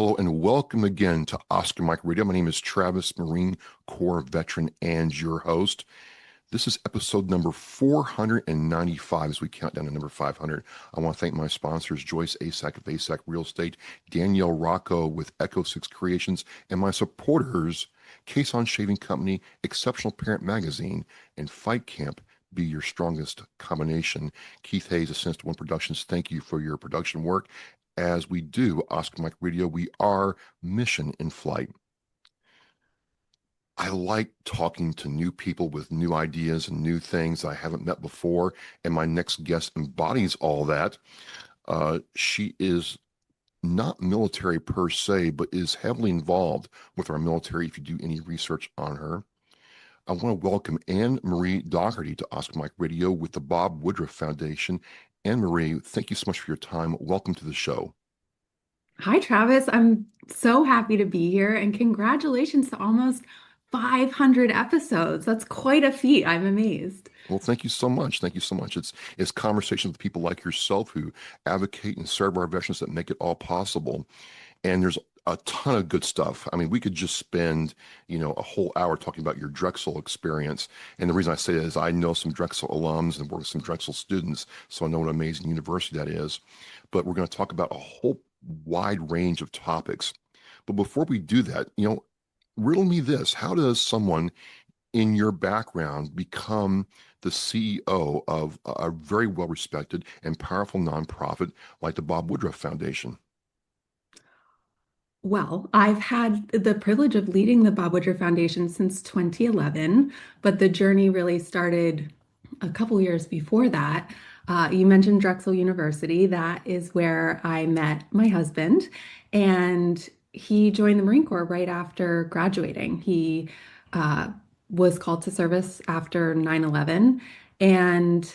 Hello and welcome again to Oscar Mike Radio. My name is Travis, Marine Corps veteran and your host. This is episode number 495 as we count down to number 500. I want to thank my sponsors, Joyce Asack of Asack Real Estate, Danielle Rocco with Echo 6 Creations, and my supporters, Case On Shaving Company, Exceptional Parent Magazine, and Fight Camp. Be your strongest combination. Keith Hayes of Sense to One Productions, thank you for your production work. As we do Oscar Mike Radio, we are mission in flight. I like talking to new people with new ideas and new things I haven't met before, and my next guest embodies all that. She is not military per se, but is heavily involved with our military if you do any research on her. I want to welcome Anne Marie Dougherty to Oscar Mike Radio with the Bob Woodruff Foundation. Anne Marie, thank you so much for your time. Welcome to the show. Hi, Travis. I'm so happy to be here and congratulations to almost 500 episodes. That's quite a feat. I'm amazed. Well, thank you so much. Thank you so much. It's conversations with people like yourself who advocate and serve our veterans that make it all possible. And there's a ton of good stuff. I mean, we could just spend, a whole hour talking about your Drexel experience. And the reason I say that is I know some Drexel alums and work with some Drexel students, so I know what an amazing university that is. But we're going to talk about a whole wide range of topics. But before we do that, riddle me this. How does someone in your background become the CEO of a very well-respected and powerful nonprofit like the Bob Woodruff Foundation? Well, I've had the privilege of leading the Bob Woodruff Foundation since 2011, but the journey really started a couple years before that. You mentioned Drexel University. That is where I met my husband, and he joined the Marine Corps right after graduating. He was called to service after 9/11, and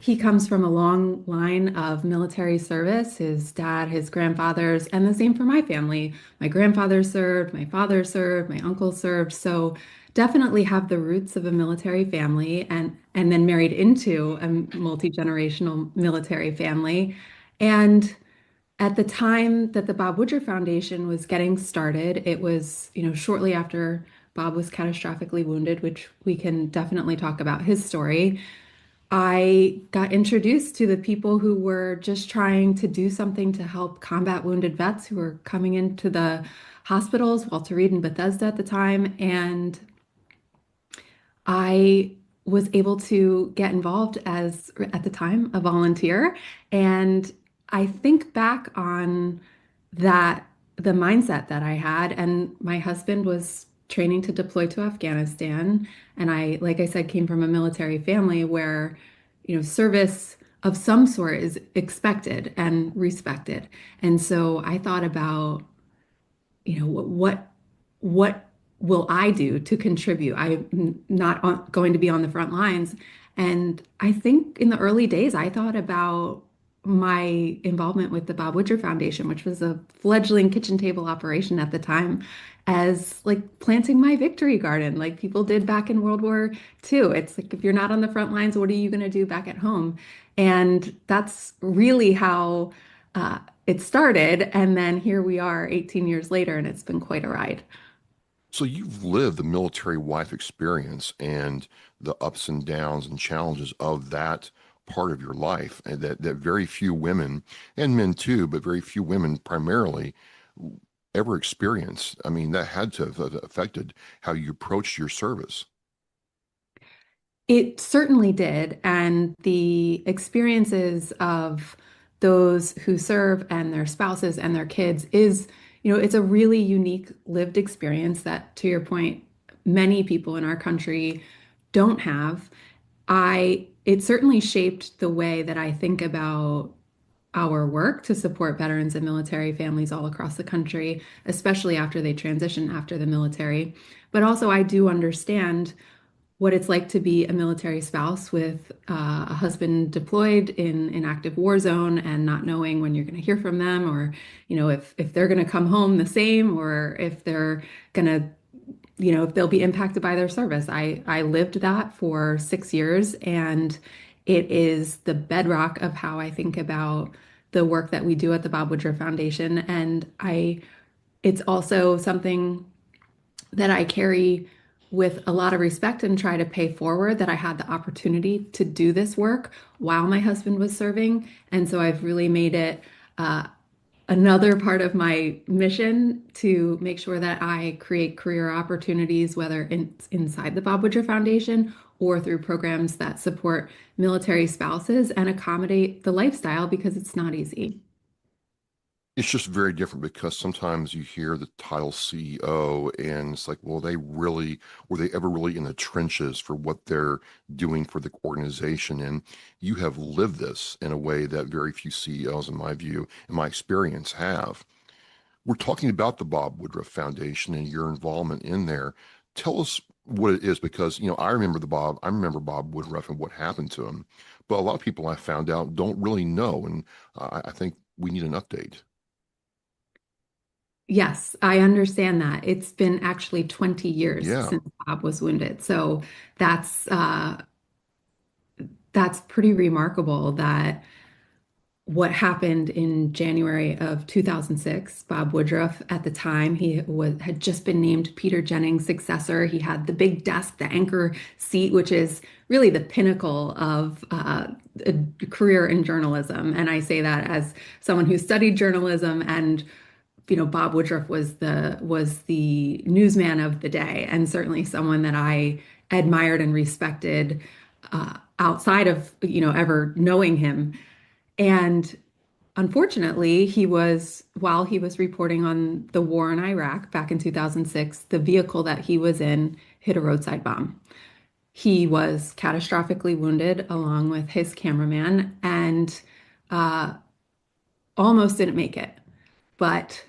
he comes from a long line of military service. His dad, his grandfathers, and the same for my family. My grandfather served, my father served, my uncle served. So definitely have the roots of a military family and then married into a multi-generational military family. And at the time that the Bob Woodruff Foundation was getting started, it was, shortly after Bob was catastrophically wounded, which we can definitely talk about his story. I got introduced to the people who were just trying to do something to help combat wounded vets who were coming into the hospitals, Walter Reed and Bethesda at the time. And I was able to get involved as, at the time, a volunteer. And I think back on that, the mindset that I had, and my husband was training to deploy to Afghanistan. And I, like I said, came from a military family where, service of some sort is expected and respected. And so I thought about, what will I do to contribute? I'm not going to be on the front lines. And I think in the early days, I thought about my involvement with the Bob Woodruff Foundation, which was a fledgling kitchen table operation at the time, as like planting my victory garden, like people did back in World War II. It's like, if you're not on the front lines, what are you going to do back at home? And that's really how it started. And then here we are 18 years later, and it's been quite a ride. So you've lived the military wife experience and the ups and downs and challenges of that part of your life, and that very few women, and men too, but very few women primarily ever experience. I mean, that had to have affected how you approached your service. It certainly did. And the experiences of those who serve and their spouses and their kids is, it's a really unique lived experience that, to your point, many people in our country don't have. It certainly shaped the way that I think about our work to support veterans and military families all across the country, especially after they transition after the military. But also, I do understand what it's like to be a military spouse with a husband deployed in an active war zone and not knowing when you're going to hear from them, or if they're going to come home the same, or if they're going to if they'll be impacted by their service. I lived that for 6 years, and it is the bedrock of how I think about the work that we do at the Bob Woodruff Foundation. And I It's also something that I carry with a lot of respect and try to pay forward that I had the opportunity to do this work while my husband was serving. And so I've really made it uh, another part of my mission to make sure that I create career opportunities, whether it's inside the Bob Woodruff Foundation or through programs that support military spouses and accommodate the lifestyle because it's not easy. It's just very different because sometimes you hear the title CEO and it's like, well, they really, were they ever really in the trenches for what they're doing for the organization? And you have lived this in a way that very few CEOs, in my view, in my experience, have. We're talking about the Bob Woodruff Foundation and your involvement in there. Tell us what it is because, I remember Bob Woodruff and what happened to him. But a lot of people I found out don't really know. And I think we need an update. Yes, I understand that. It's been actually 20 years Yeah. since Bob was wounded. So that's that's pretty remarkable that what happened in January of 2006, Bob Woodruff, at the time, had just been named Peter Jennings' successor. He had the big desk, the anchor seat, which is really the pinnacle of a career in journalism. And I say that as someone who studied journalism, and Bob Woodruff was the newsman of the day, and certainly someone that I admired and respected outside of ever knowing him. And unfortunately, while he was reporting on the war in Iraq back in 2006, the vehicle that he was in hit a roadside bomb. He was catastrophically wounded along with his cameraman and uh, almost didn't make it. But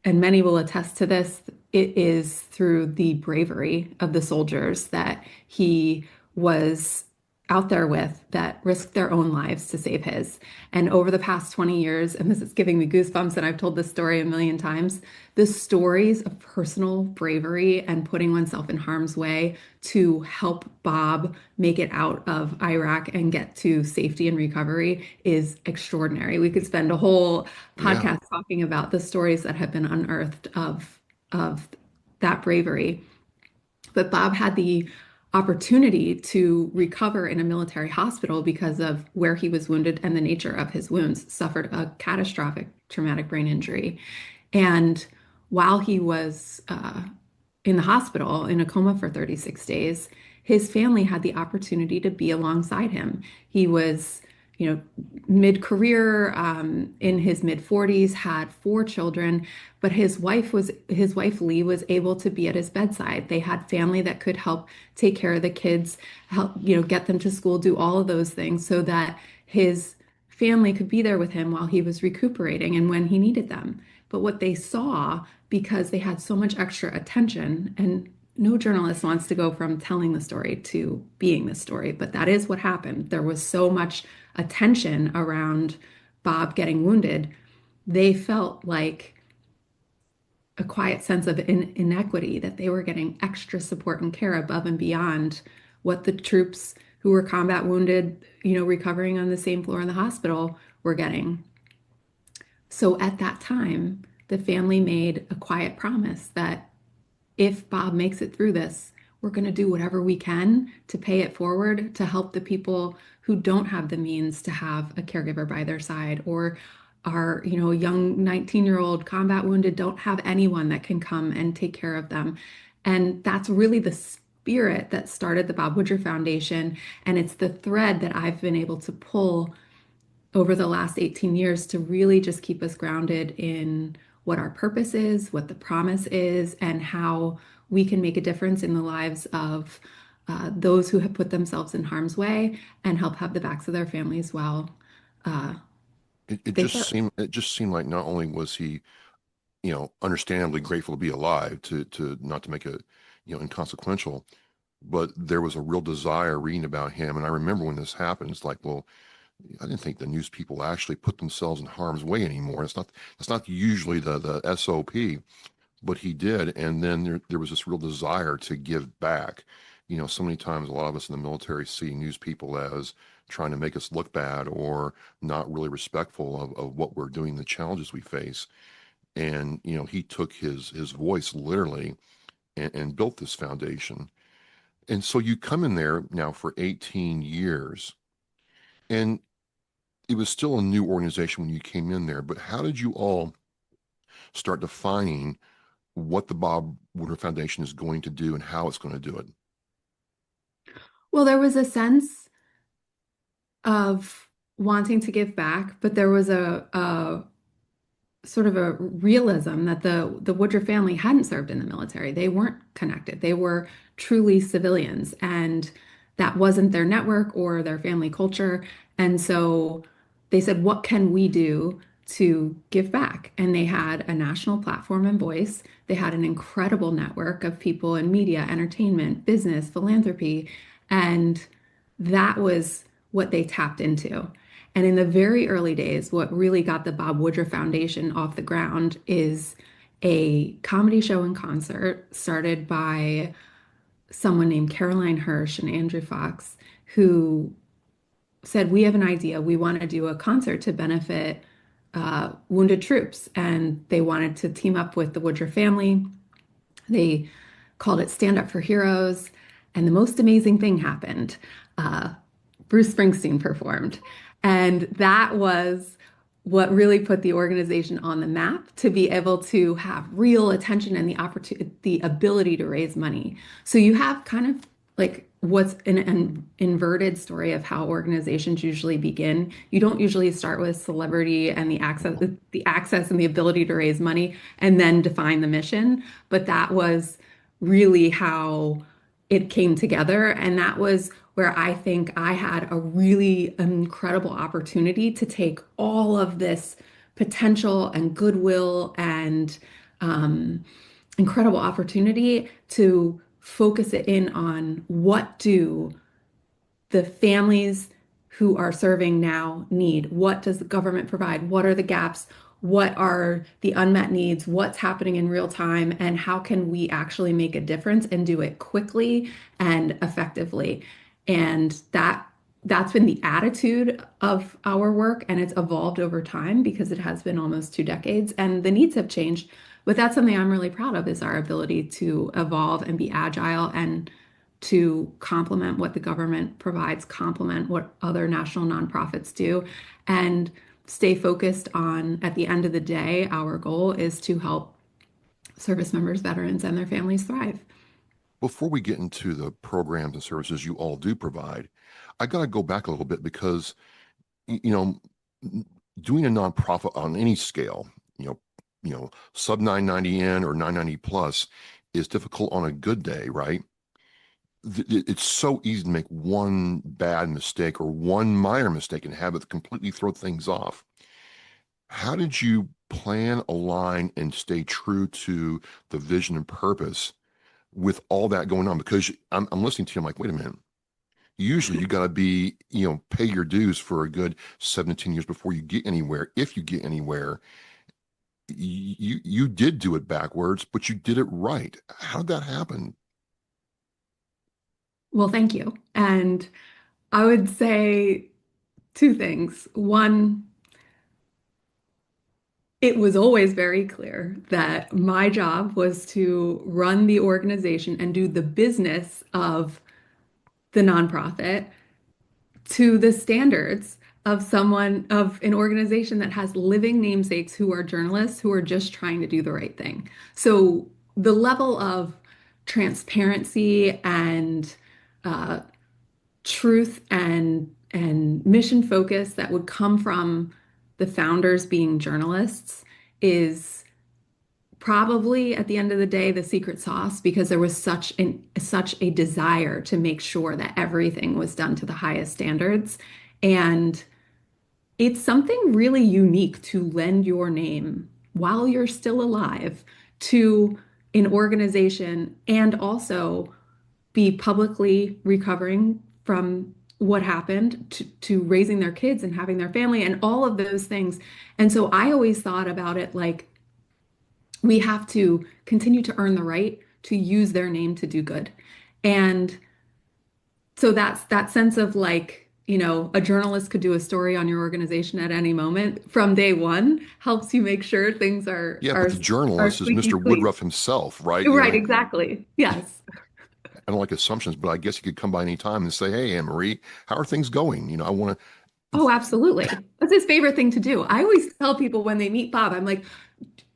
and many will attest to this, it is through the bravery of the soldiers that he was out there with that risked their own lives to save his. And over the past 20 years, and this is giving me goosebumps, and I've told this story a million times, the stories of personal bravery and putting oneself in harm's way to help Bob make it out of Iraq and get to safety and recovery is extraordinary. We could spend a whole Yeah. podcast talking about the stories that have been unearthed of that bravery. But Bob had the opportunity to recover in a military hospital because of where he was wounded and the nature of his wounds, suffered a catastrophic traumatic brain injury. And while he was in the hospital in a coma for 36 days, his family had the opportunity to be alongside him. He was, mid-career, in his mid-40s, had four children, but his wife Lee was able to be at his bedside. They had family that could help take care of the kids, help, get them to school, do all of those things so that his family could be there with him while he was recuperating and when he needed them. But what they saw, because they had so much extra attention, and no journalist wants to go from telling the story to being the story, but that is what happened. There was so much attention around Bob getting wounded. They felt like a quiet sense of inequity, that they were getting extra support and care above and beyond what the troops who were combat wounded, recovering on the same floor in the hospital were getting. So at that time, the family made a quiet promise that if Bob makes it through this, we're going to do whatever we can to pay it forward to help the people who don't have the means to have a caregiver by their side or are, young 19-year-old combat wounded, don't have anyone that can come and take care of them. And that's really the spirit that started the Bob Woodruff Foundation. And it's the thread that I've been able to pull over the last 18 years to really just keep us grounded in what our purpose is, what the promise is, and how we can make a difference in the lives of those who have put themselves in harm's way and help have the backs of their families while uh, It they just serve. seemed like not only was he, understandably grateful to be alive, to not to make it, inconsequential, but there was a real desire reading about him. And I remember when this happened, it's like, well, I didn't think the news people actually put themselves in harm's way anymore. It's not usually the SOP, but he did. And then there was this real desire to give back. So many times a lot of us in the military see news people as trying to make us look bad or not really respectful of what we're doing, the challenges we face. and he took his voice literally and built this foundation. And so you come in there now for 18 years, and it was still a new organization when you came in there. But how did you all start defining what the Bob Woodruff Foundation is going to do and how it's going to do it? Well, there was a sense of wanting to give back, but there was a sort of a realism that the Woodruff family hadn't served in the military. They weren't connected. They were truly civilians, and that wasn't their network or their family culture. And so they said, "What can we do to give back?" And they had a national platform and voice. They had an incredible network of people in media, entertainment, business, philanthropy, and that was what they tapped into. And in the very early days, what really got the Bob Woodruff Foundation off the ground is a comedy show and concert started by someone named Caroline Hirsch and Andrew Fox, who said, "We have an idea. We want to do a concert to benefit wounded troops." And they wanted to team up with the Woodruff family. They called it Stand Up for Heroes. And the most amazing thing happened. Uh, Bruce Springsteen performed. And that was what really put the organization on the map to be able to have real attention and the opportunity, the ability to raise money. So you have kind of like what's an inverted story of how organizations usually begin. You don't usually start with celebrity and the access and the ability to raise money and then define the mission, but that was really how it came together. And that was where I think I had a really incredible opportunity to take all of this potential and goodwill and um, incredible opportunity to focus it in on what do the families who are serving now need? What does the government provide? What are the gaps? What are the unmet needs? What's happening in real time? And how can we actually make a difference and do it quickly and effectively? And that's been the attitude of our work, and it's evolved over time because it has been almost 2 decades and the needs have changed. But that's something I'm really proud of is our ability to evolve and be agile and to complement what the government provides, complement what other national nonprofits do, and stay focused on, at the end of the day, our goal is to help service members, veterans, and their families thrive. Before we get into the programs and services you all do provide, I got to go back a little bit because, you know, doing a nonprofit on any scale, sub 990N or 990 plus is difficult on a good day, right? It's so easy to make one bad mistake or one minor mistake and have it completely throw things off. How did you plan, align, and stay true to the vision and purpose with all that going on? Because I'm listening to you, I'm like, wait a minute. Usually you got to be, pay your dues for a good 17 years before you get anywhere. If you get anywhere, you did do it backwards, but you did it right. How did that happen? Well, thank you. And I would say two things. One, it was always very clear that my job was to run the organization and do the business of the nonprofit to the standards of an organization that has living namesakes who are journalists who are just trying to do the right thing. So the level of transparency and uh, truth and mission focus that would come from the founders being journalists is probably at the end of the day the secret sauce because there was such a desire to make sure that everything was done to the highest standards. And it's something really unique to lend your name while you're still alive to an organization and also be publicly recovering from what happened to raising their kids and having their family and all of those things. And so I always thought about it like we have to continue to earn the right to use their name to do good. And so that's that sense of like a journalist could do a story on your organization at any moment from day one, helps you make sure things are Yeah, but are the are journalist is squeaky Mr. clean. Woodruff himself, right? Right, exactly. Yes. I don't like assumptions, but I guess he could come by any time and say, "Hey, Anne Marie, how are things going?" I want to. Oh, absolutely. That's his favorite thing to do. I always tell people when they meet Bob, I'm like,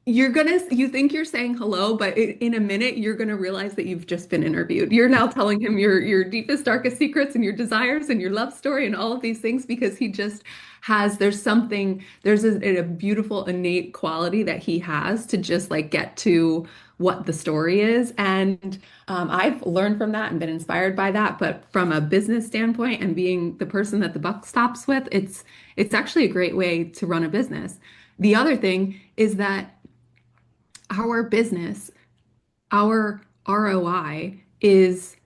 you think you're saying hello, but in a minute, you're gonna realize that you've just been interviewed. You're now telling him your deepest, darkest secrets and your desires and your love story and all of these things because he just there's a beautiful innate quality that he has to just like get to what the story is. And I've learned from that and been inspired by that. But from a business standpoint and being the person that the buck stops with, it's actually a great way to run a business. The other thing is that our business, our ROI is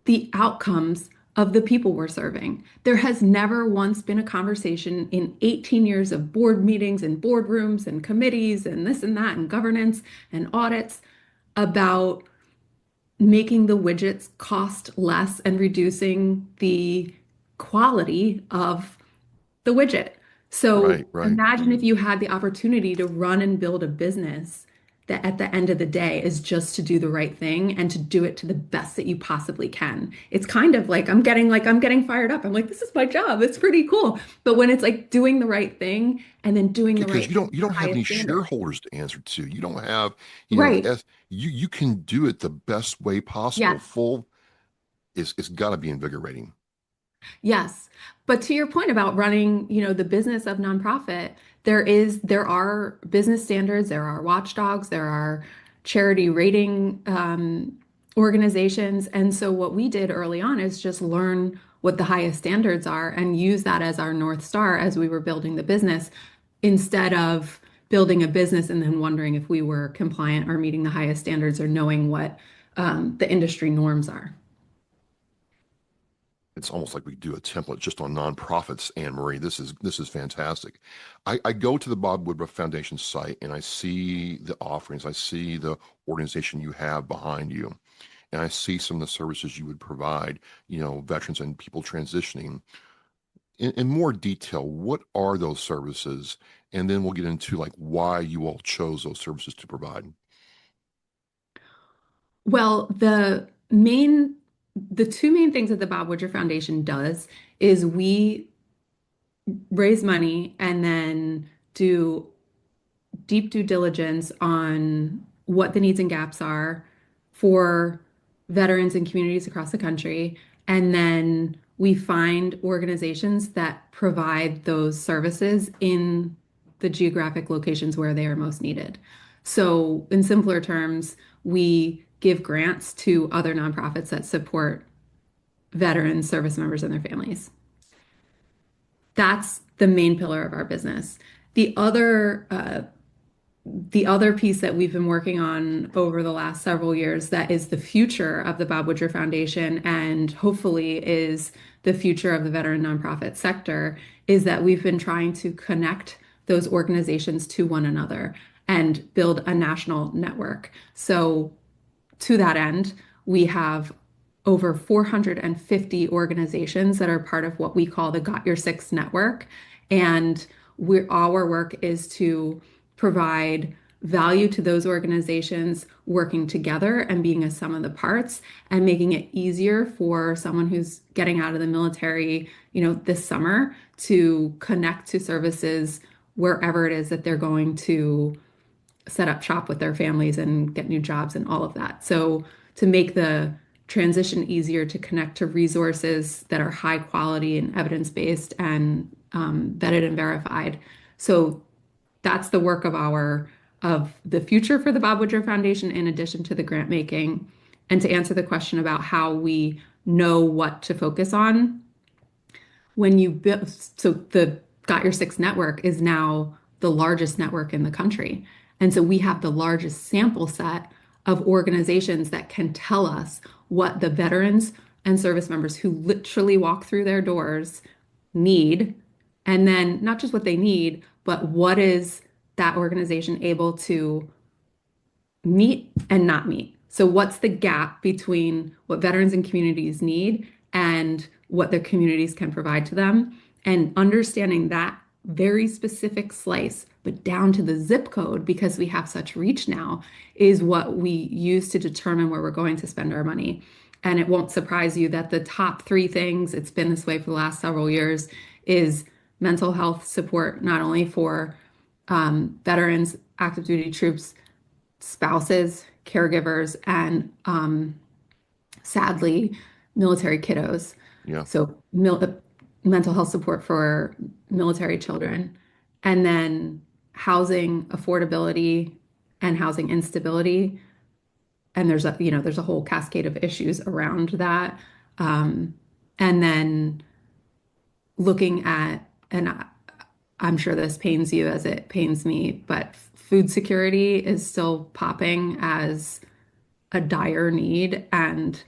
the outcomes of the people we're serving. There has never once been a conversation in 18 years of board meetings and boardrooms and committees and this and that and governance and audits about making the widgets cost less and reducing the quality of the widget. So Right, right. imagine if you had the opportunity to run and build a business that at the end of the day is just to do the right thing and to do it to the best that you possibly can. It's kind of like I'm getting fired up. I'm like, this is my job. It's pretty cool. But when it's like doing the right thing and then doing the Because right you thing don't to you the don't have any highest standard. shareholders to answer to. You don't have, Right. you can do it the best way possible. Yes. Full is it's got to be invigorating. Yes. But to your point about running, the business of nonprofit, there are business standards, there are watchdogs, there are charity rating organizations. And so what we did early on is just learn what the highest standards are and use that as our North Star as we were building the business instead of building a business and then wondering if we were compliant or meeting the highest standards or knowing what the industry norms are. It's almost like we do a template just on nonprofits, Anne Marie. This is fantastic. I go to the Bob Woodruff Foundation site and I see the offerings, I see the organization you have behind you, and I see some of the services you would provide, veterans and people transitioning. In more detail, what are those services? And then we'll get into like why you all chose those services to provide. Well, the two main things that the Bob Woodruff Foundation does is we raise money and then do deep due diligence on what the needs and gaps are for veterans and communities across the country. And then we find organizations that provide those services in the geographic locations where they are most needed. So, in simpler terms, we give grants to other nonprofits that support veterans, service members, and their families. That's the main pillar of our business. The other the other piece that we've been working on over the last several years that is the future of the Bob Woodruff Foundation and hopefully is the future of the veteran nonprofit sector is that we've been trying to connect those organizations to one another and build a national network. So to that end, we have over 450 organizations that are part of what we call the Got Your Six network. And our work is to provide value to those organizations working together and being a sum of the parts and making it easier for someone who's getting out of the military, this summer to connect to services wherever it is that they're going to set up shop with their families and get new jobs and all of that. So to make the transition easier to connect to resources that are high quality and evidence-based and vetted and verified. So that's the work of the future for the Bob Woodruff Foundation, in addition to the grant making. And to answer the question about how we know what to focus on, when you build, so the Got Your Six network is now the largest network in the country. And so we have the largest sample set of organizations that can tell us what the veterans and service members who literally walk through their doors need. And then not just what they need, but what is that organization able to meet and not meet. So what's the gap between what veterans and communities need and what their communities can provide to them, and understanding that very specific slice, but down to the zip code, because we have such reach now, is what we use to determine where we're going to spend our money. And it won't surprise you that the top three things, it's been this way for the last several years, is mental health support, not only for veterans, active duty troops, spouses, caregivers, and sadly, military kiddos. Yeah. So, mental health support for military children, and then housing affordability and housing instability. And there's a whole cascade of issues around that. Um, and then looking at, and I'm sure this pains you as it pains me, but food security is still popping as a dire need. And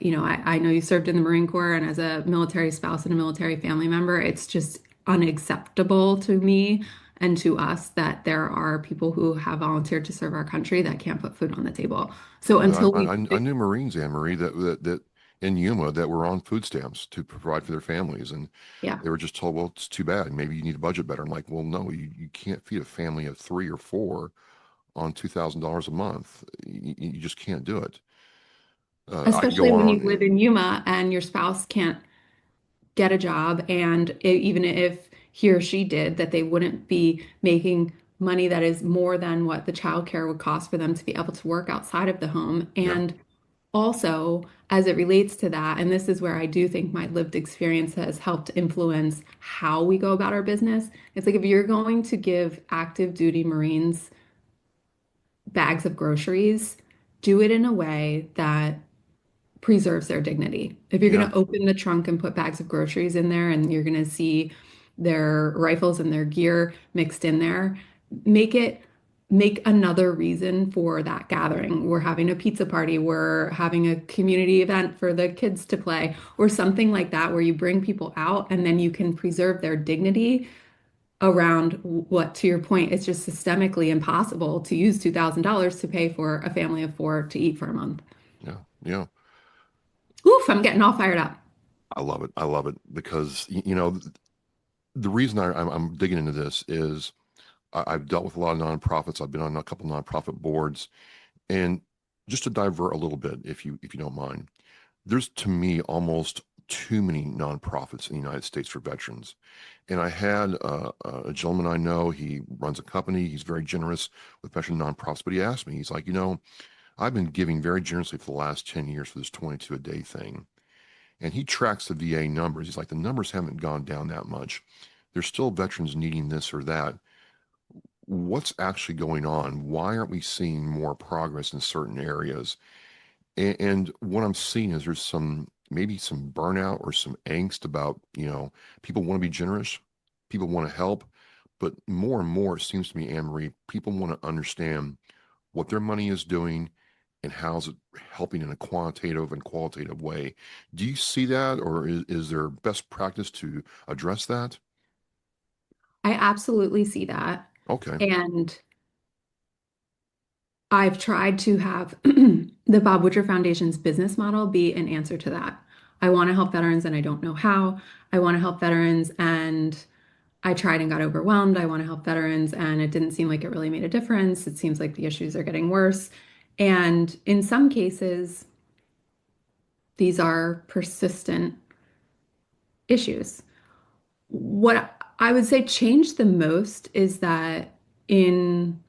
I know you served in the Marine Corps, and as a military spouse and a military family member, it's just unacceptable to me and to us that there are people who have volunteered to serve our country that can't put food on the table. So Yeah, until we, I knew Marines, Anne Marie, that in Yuma that were on food stamps to provide for their families, and yeah, they were just told, well, it's too bad. Maybe you need to budget better. I'm like, well, no, you can't feed a family of three or four on $2,000 a month. You just can't do it. I could go especially on when and you on. live in Yuma and your spouse can't get a job, and even if he or she did, that they wouldn't be making money that is more than what the childcare would cost for them to be able to work outside of the home. Yeah, And also, as it relates to that, and this is where I do think my lived experience has helped influence how we go about our business. It's like if you're going to give active duty Marines bags of groceries, do it in a way that preserves their dignity. If you're yeah, going to open the trunk and put bags of groceries in there and you're going to see their rifles and their gear mixed in there, make it make another reason for that gathering. We're having a pizza party, we're having a community event for the kids to play, or something like that, where you bring people out and then you can preserve their dignity around what, to your point, it's just systemically impossible to use $2,000 to pay for a family of four to eat for a month. yeah, yeah. Oof, I'm getting all fired up. I love it. I love it because the reason I'm digging into this is I've dealt with a lot of nonprofits. I've been on a couple nonprofit boards, and just to divert a little bit, if you don't mind, there's to me almost too many nonprofits in the United States for veterans. And I had a gentleman I know. He runs a company. He's very generous with veteran nonprofits. But he asked me, he's like, I've been giving very generously for the last 10 years for this 22 a day thing. And he tracks the VA numbers. He's like, the numbers haven't gone down that much. There's still veterans needing this or that. What's actually going on? Why aren't we seeing more progress in certain areas? And what I'm seeing is there's maybe some burnout or some angst about, people want to be generous, people want to help, but more and more it seems to me, Anne Marie, people want to understand what their money is doing and how's it helping in a quantitative and qualitative way. Do you see that, or is there best practice to address that? I absolutely see that. Okay. And I've tried to have the Bob Woodruff Foundation's business model be an answer to that. I want to help veterans and I don't know how. I want to help veterans and I tried and got overwhelmed. I want to help veterans and it didn't seem like it really made a difference. It seems like the issues are getting worse. And in some cases, these are persistent issues. What I would say changed the most is that in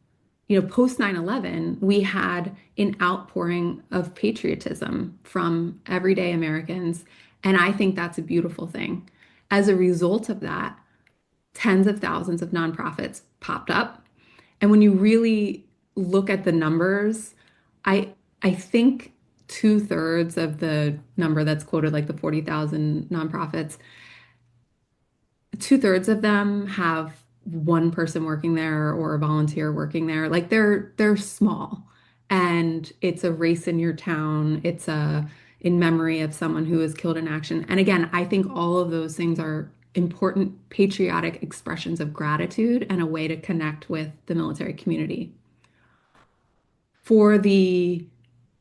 post 9/11, we had an outpouring of patriotism from everyday Americans. And I think that's a beautiful thing. As a result of that, tens of thousands of nonprofits popped up. And when you really look at the numbers, I I think two-thirds of the number that's quoted, like the 40,000 nonprofits, two-thirds of them have one person working there or a volunteer working there. Like they're small and it's a race in your town. It's a in memory of someone who was killed in action. And again, I think all of those things are important patriotic expressions of gratitude and a way to connect with the military community. For the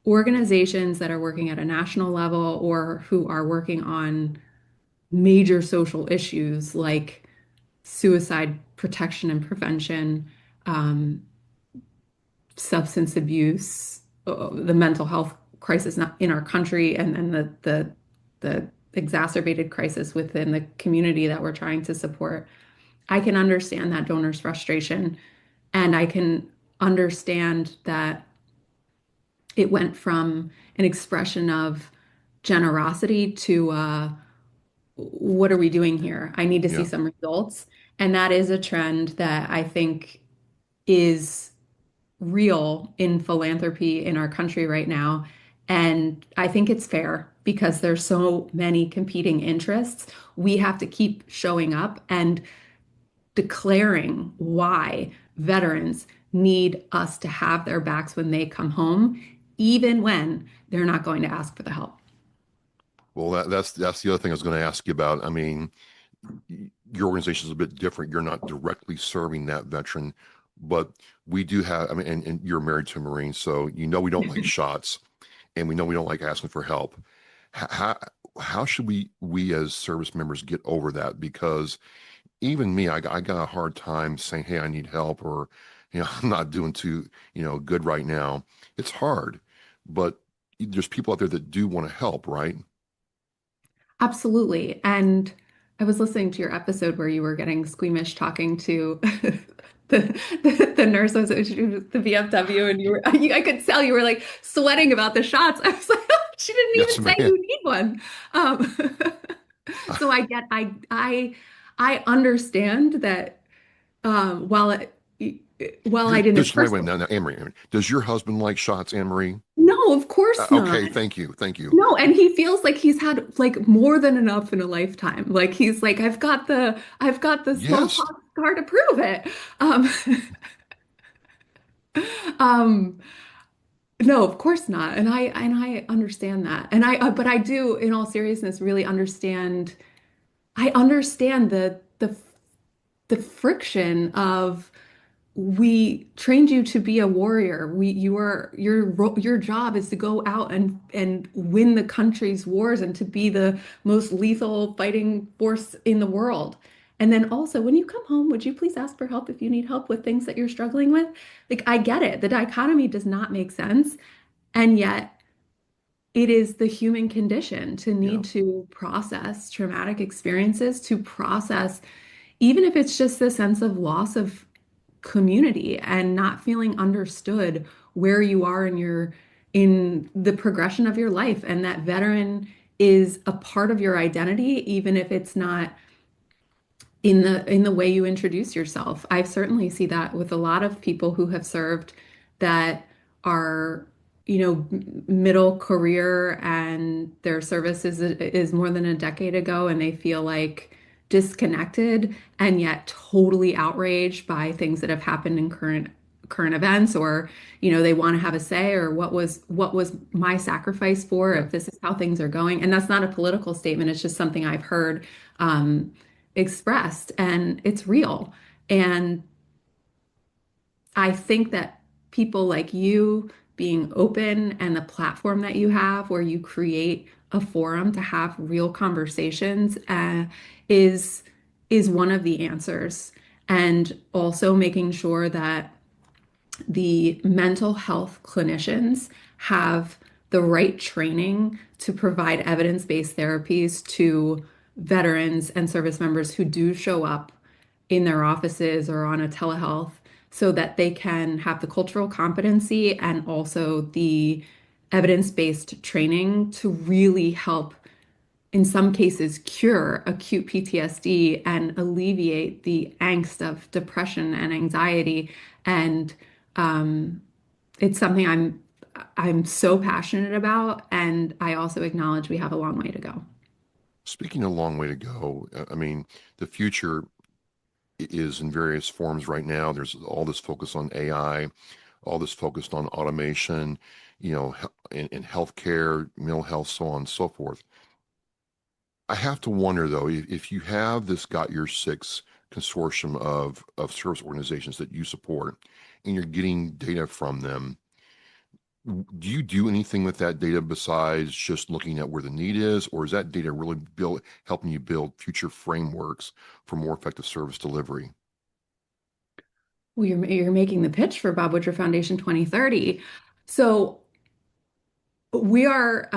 organizations that are working at a national level or who are working on major social issues like suicide protection and prevention, um, substance abuse, the mental health crisis in our country, and the exacerbated crisis within the community that we're trying to support. I can understand that donor's frustration, and I can understand that it went from an expression of generosity to what are we doing here? I need to see Yeah. some results. And that is a trend that I think is real in philanthropy in our country right now. And I think it's fair because there's so many competing interests. We have to keep showing up and declaring why veterans need us to have their backs when they come home, even when they're not going to ask for the help. Well, that's the other thing I was going to ask you about. I mean, your organization is a bit different. You're not directly serving that veteran, but we do have, I mean, and you're married to a Marine, so you know we don't like shots and we know we don't like asking for help. How, how should we as service members get over that? Because even me, I got a hard time saying, hey, I need help, or, I'm not doing too, good right now. It's hard, but there's people out there that do want to help, right? Absolutely. And I was listening to your episode where you were getting squeamish talking to the nurse was the VFW, and I could tell you were like sweating about the shots. I was like, she didn't Yes, even say man. you need one. Um, so I understand that while I didn't Wait, personally, now, Anne Marie, does your husband like shots, Anne Marie? no, of course not. Okay, thank you. No, and he feels like he's had like more than enough in a lifetime. Like he's like, I've got the Yes, smallpox scar to prove it. Um, um, no, of course not. And I understand that. And but I do, in all seriousness, really understand. I understand the friction of we trained you to be a warrior. Your job is to go out and win the country's wars and to be the most lethal fighting force in the world. And then also, when you come home, would you please ask for help if you need help with things that you're struggling with? Like, I get it. The dichotomy does not make sense. And yet, it is the human condition to yeah, need to process traumatic experiences, to process, even if it's just the sense of loss of community and not feeling understood where you are in the progression of your life, and that veteran is a part of your identity even if it's not in the way you introduce yourself. I certainly see that with a lot of people who have served that are, middle career, and their service is more than a decade ago, and they feel like disconnected and yet totally outraged by things that have happened in current events, or they want to have a say, or what was my sacrifice for yeah. if this is how things are going. And that's not a political statement, it's just something I've heard expressed, and it's real. And I think that people like you being open, and the platform that you have where you create a forum to have real conversations is is one of the answers. And also making sure that the mental health clinicians have the right training to provide evidence-based therapies to veterans and service members who do show up in their offices or on a telehealth, so that they can have the cultural competency and also the evidence-based training to really help, in some cases, cure acute PTSD and alleviate the angst of depression and anxiety. And um, it's something I'm so passionate about, and I also acknowledge we have a long way to go. Speaking a long way to go, I mean, the future is in various forms right now. There's all this focus on AI, all this focused on automation, in healthcare, mental health, so on and so forth. I have to wonder though, if you have this Got Your Six consortium of service organizations that you support, and you're getting data from them, Do you do anything with that data besides just looking at where the need is, or is that data really helping you build future frameworks for more effective service delivery? Well, you're making the pitch for Bob Woodruff Foundation 2030. So we are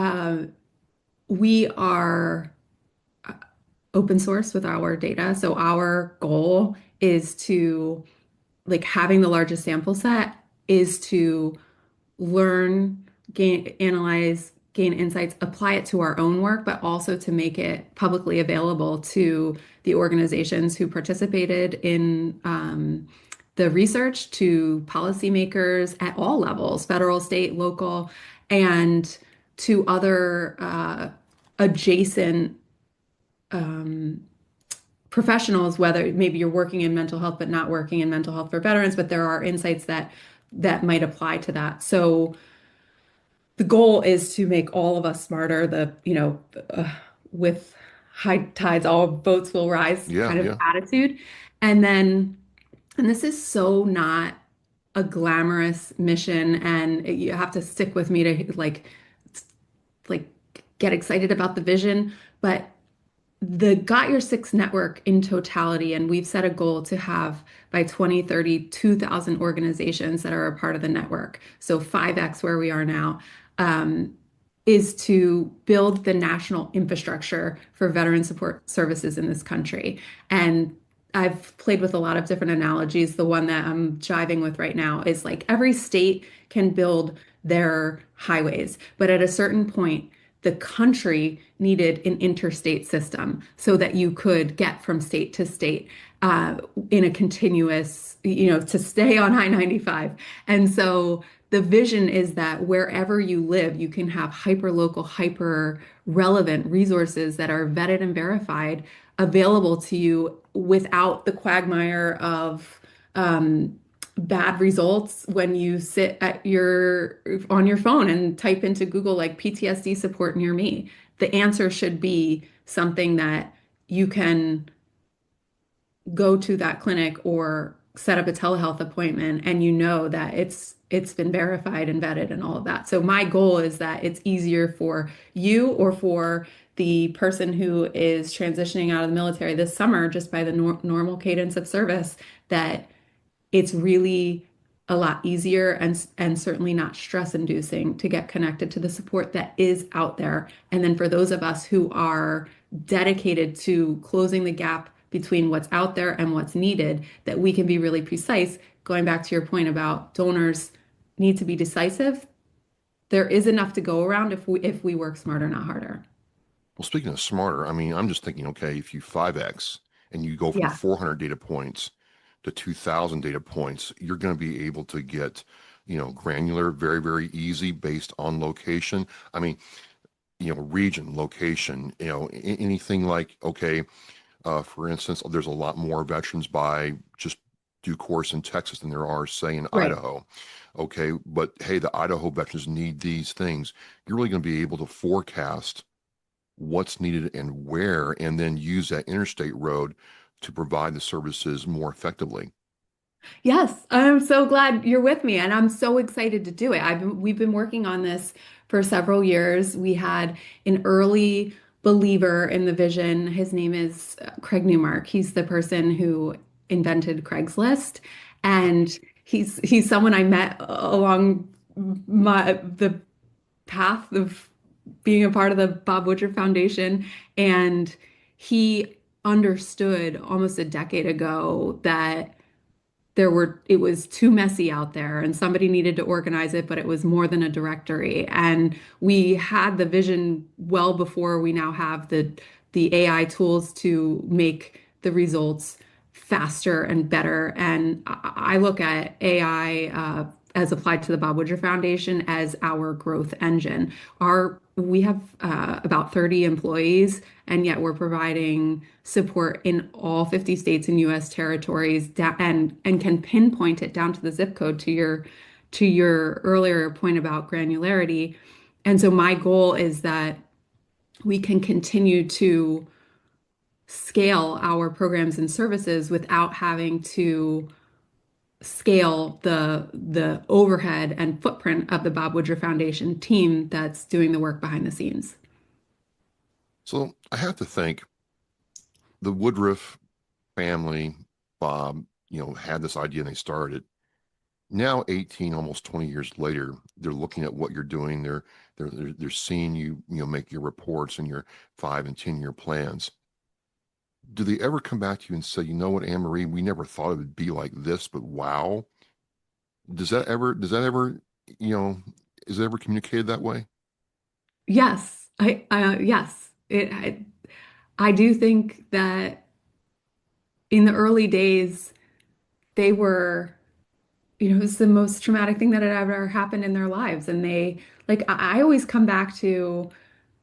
we are open source with our data. So our goal is to like having the largest sample set is to learn, gain, analyze, gain insights, apply it to our own work, but also to make it publicly available to the organizations who participated in the research, to policymakers at all levels, federal, state, local, and to other adjacent um, professionals, whether maybe you're working in mental health but not working in mental health for veterans, but there are insights that might apply to that. So the goal is to make all of us smarter, with high tides, all boats will rise Yeah, kind of yeah. attitude. And then, and this is so not a glamorous mission, and you have to stick with me to like get excited about the vision, but the Got Your Six network in totality, and we've set a goal to have by 2030, 2,000 organizations that are a part of the network. So 5x where we are now, is to build the national infrastructure for veteran support services in this country. And I've played with a lot of different analogies. The one that I'm jiving with right now is like every state can build their highways, but at a certain point, the country needed an interstate system so that you could get from state to state in a continuous, to stay on I-95. And so the vision is that wherever you live, you can have hyper local, hyper relevant resources that are vetted and verified available to you without the quagmire of bad results when you sit at your on your phone and type into Google like PTSD support near me. The answer should be something that you can go to that clinic or set up a telehealth appointment and you know that it's been verified and vetted and all of that. So my goal is that it's easier for you or for the person who is transitioning out of the military this summer just by the normal cadence of service that it's really a lot easier and certainly not stress inducing to get connected to the support that is out there. And then for those of us who are dedicated to closing the gap between what's out there and what's needed, that we can be really precise. Going back to your point about donors need to be decisive, there is enough to go around if we work smarter, not harder. Well, speaking of smarter, I mean, I'm just thinking, okay, if you 5x and you go from Yeah, 400 data points to 2,000 data points, you're going to be able to get, granular, very, very easy based on location. I mean, region, location, anything like, okay, for instance, there's a lot more veterans by just due course in Texas than there are, say, in right. Idaho. Okay, but hey, the Idaho veterans need these things. You're really going to be able to forecast what's needed and where, and then use that interstate road to provide the services more effectively. Yes, I'm so glad you're with me, and I'm so excited to do it. We've been working on this for several years. We had an early believer in the vision. His name is Craig Newmark. He's the person who invented Craigslist, and he's someone I met along the path of being a part of the Bob Woodruff Foundation, and he understood almost a decade ago that it was too messy out there and somebody needed to organize it, but it was more than a directory. And we had the vision well before we now have the AI tools to make the results faster and better. And I look at AI as applied to the Bob Woodruff Foundation as our growth engine. We have about 30 employees, and yet we're providing support in all 50 states and US territories and can pinpoint it down to the zip code to your earlier point about granularity. And so my goal is that we can continue to scale our programs and services without having to scale the overhead and footprint of the Bob Woodruff Foundation team that's doing the work behind the scenes. So I have to think the Woodruff family, Bob, had this idea and they started. Now 18, almost 20 years later, they're looking at what you're doing. They're seeing you, make your reports and your 5 and 10 year plans. Do they ever come back to you and say, you know what, Anne Marie, we never thought it would be like this, but wow. Does that ever, you know, is it ever communicated that way? Yes, yes, I do think that in the early days, they were, it was the most traumatic thing that had ever happened in their lives. And like, I always come back to,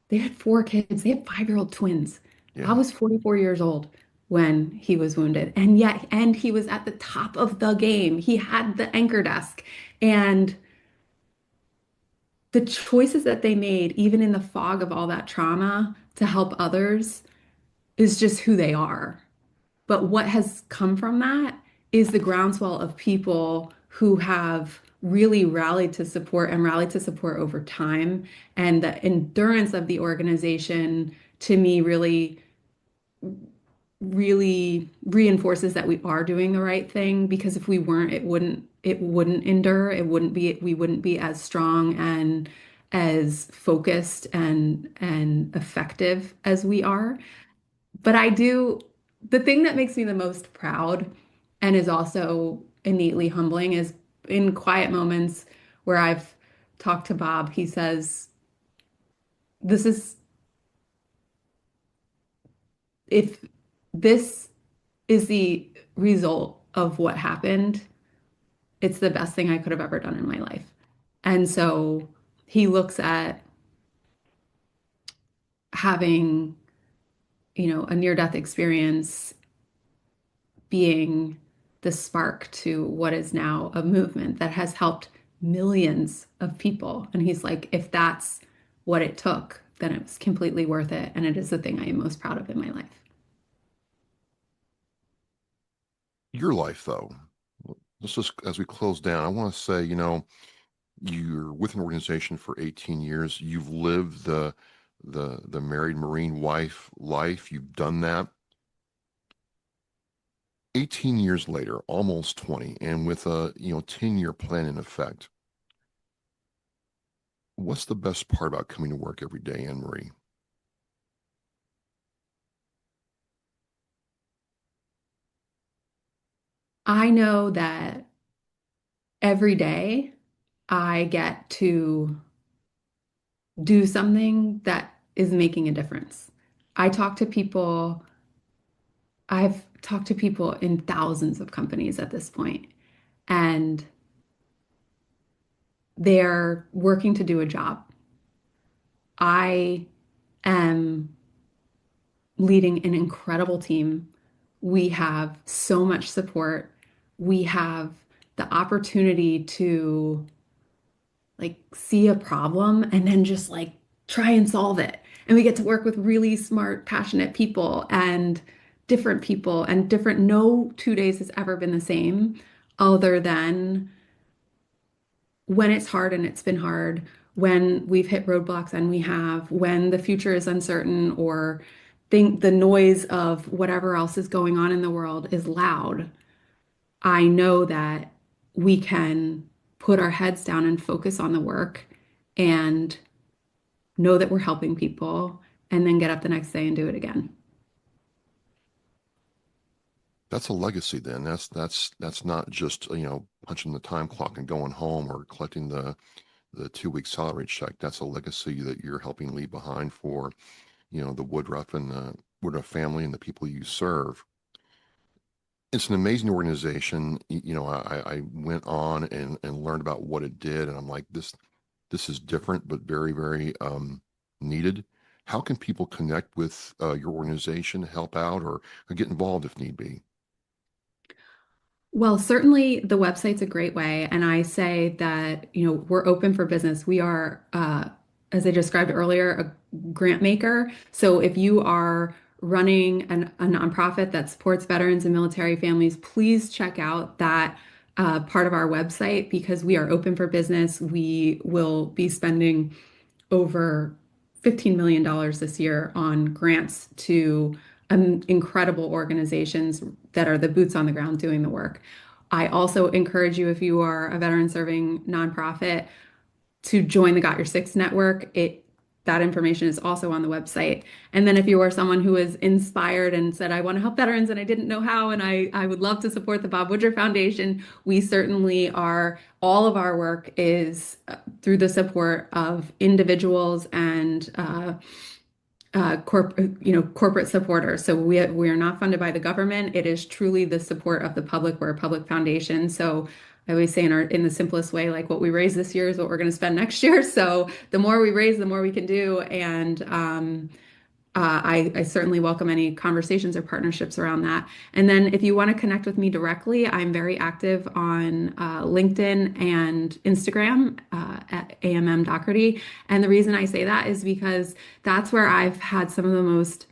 they had 4 kids, they had 5-year-old twins. I Yeah. was 44 years old when he was wounded. And he was at the top of the game. He had the anchor desk. And the choices that they made, even in the fog of all that trauma to help others, is just who they are. But what has come from that is the groundswell of people who have really rallied to support and rallied to support over time. And the endurance of the organization to me really reinforces that we are doing the right thing, because if we weren't, it wouldn't endure. We wouldn't be as strong and as focused and effective as we are. But the thing that makes me the most proud and is also innately humbling is in quiet moments where I've talked to Bob, he says, this is, if this is the result of what happened, it's the best thing I could have ever done in my life. And so he looks at having, a near-death experience being the spark to what is now a movement that has helped millions of people. And he's like, if that's what it took, then it was completely worth it. And it is the thing I am most proud of in my life. Your life, though, let's just, as we close down, I want to say, you're with an organization for 18 years. You've lived the married Marine wife life. You've done that. 18 years later, almost 20, and with a 10-year plan in effect. What's the best part about coming to work every day, Anne Marie? I know that every day I get to do something that is making a difference. I talk to people, I've talked to people in thousands of companies at this point, and they're working to do a job. I am leading an incredible team. We have so much support. We have the opportunity to like see a problem and then just like try and solve it. And we get to work with really smart, passionate people and different. No 2 days has ever been the same, other than when it's hard, and it's been hard, when we've hit roadblocks, and when the future is uncertain, or think the noise of whatever else is going on in the world is loud. I know that we can put our heads down and focus on the work and know that we're helping people, and then get up the next day and do it again. That's a legacy then. That's not just, punching the time clock and going home or collecting the 2 week salary check. That's a legacy that you're helping leave behind for, the Woodruff and the Woodruff family and the people you serve. It's an amazing organization. I went on and learned about what it did, and I'm like, this is different, but very, very needed. How can people connect with your organization, help out, or get involved if need be? Well, certainly the website's a great way. And I say that, we're open for business. We are, as I described earlier, a grant maker. So if you are running a nonprofit that supports veterans and military families, please check out that part of our website because we are open for business. We will be spending over $15 million this year on grants to incredible organizations that are the boots on the ground doing the work. I also encourage you, if you are a veteran serving nonprofit, to join the Got Your Six network. That information is also on the website. And then if you are someone who is inspired and said, I want to help veterans and I didn't know how, and I would love to support the Bob Woodruff Foundation, we certainly are. All of our work is through the support of individuals and corporate supporters. So we are not funded by the government. It is truly the support of the public. We're a public foundation. So I always say in the simplest way, like what we raise this year is what we're going to spend next year. So the more we raise, the more we can do. And I certainly welcome any conversations or partnerships around that. And then if you want to connect with me directly, I'm very active on LinkedIn and Instagram at AMM Dougherty. And the reason I say that is because that's where I've had some of the most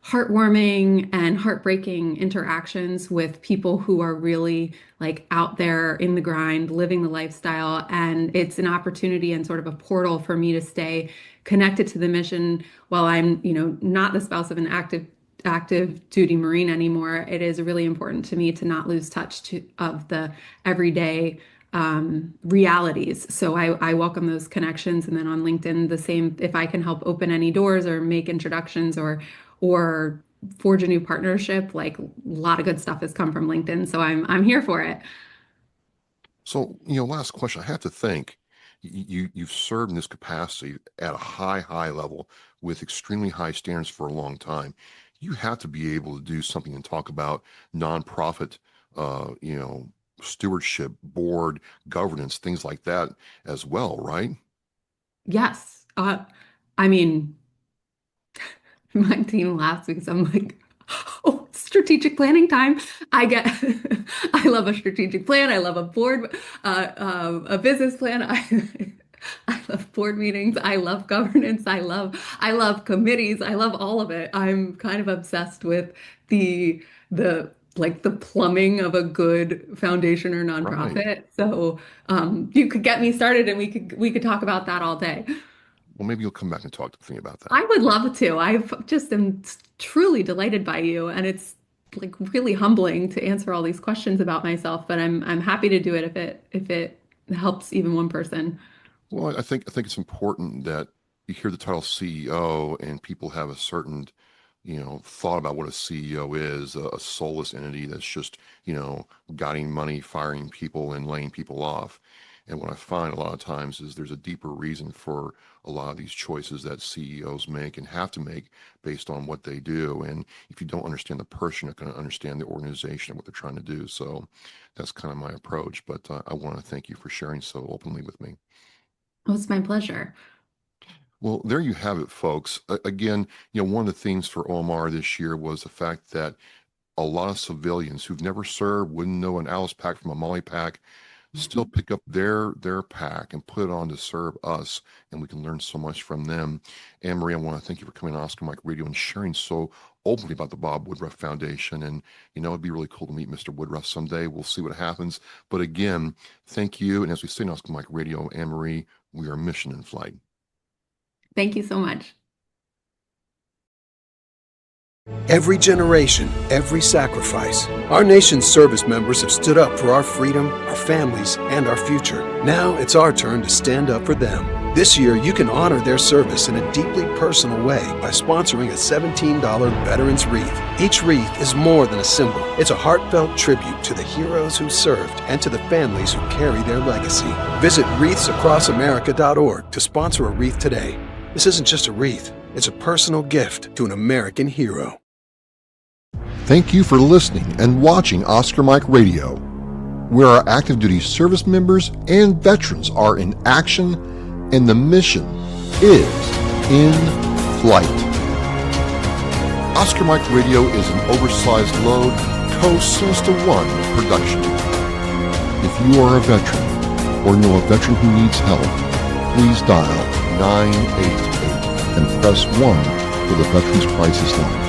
heartwarming and heartbreaking interactions with people who are really like out there in the grind, living the lifestyle. And it's an opportunity and sort of a portal for me to stay connected to the mission while I'm, not the spouse of an active duty Marine anymore. It is really important to me to not lose touch of the everyday realities. So I welcome those connections. And then on LinkedIn, the same, if I can help open any doors or make introductions or forge a new partnership, like a lot of good stuff has come from LinkedIn. So I'm here for it. So, last question. I have to think you've served in this capacity at a high level with extremely high standards for a long time. You have to be able to do something and talk about nonprofit, stewardship, board governance, things like that as well, right? Yes. I mean, my team laughs because I'm like, oh, strategic planning time. I love a strategic plan. I love a board, a business plan. I love board meetings. I love governance. I love committees. I love all of it. I'm kind of obsessed with the plumbing of a good foundation or nonprofit. Right. So you could get me started and we could talk about that all day. Well, maybe you'll come back and talk to me about that. I would love to. I just am truly delighted by you, and it's like really humbling to answer all these questions about myself. But I'm happy to do it if it helps even one person. Well, I think it's important that you hear the title CEO and people have a certain, thought about what a CEO is, a soulless entity that's just, guiding money, firing people, and laying people off. And what I find a lot of times is there's a deeper reason for a lot of these choices that CEOs make and have to make based on what they do. And if you don't understand the person, you're not going to understand the organization and what they're trying to do. So that's kind of my approach. But I want to thank you for sharing so openly with me. Oh, it's my pleasure. Well, there you have it, folks. Again, one of the themes for OMR this year was the fact that a lot of civilians who've never served, wouldn't know an Alice pack from a Molly pack, still pick up their pack and put it on to serve us, and we can learn so much from them. Anne Marie, I want to thank you for coming on Oscar Mike Radio and sharing so openly about the Bob Woodruff Foundation. And it'd be really cool to meet Mr. Woodruff someday. We'll see what happens. But again, thank you. And as we say in Oscar Mike Radio, Anne Marie, we are mission in flight. Thank you so much. Every generation, every sacrifice. Our nation's service members have stood up for our freedom, our families, and our future. Now it's our turn to stand up for them. This year, you can honor their service in a deeply personal way by sponsoring a $17 Veterans Wreath. Each wreath is more than a symbol. It's a heartfelt tribute to the heroes who served and to the families who carry their legacy. Visit wreathsacrossamerica.org to sponsor a wreath today. This isn't just a wreath. It's a personal gift to an American hero. Thank you for listening and watching Oscar Mike Radio, where our active duty service members and veterans are in action and the mission is in flight. Oscar Mike Radio is an oversized load co-Sinister One production. If you are a veteran or know a veteran who needs help, please dial 988 and press 1 for the Veterans Crisis Line.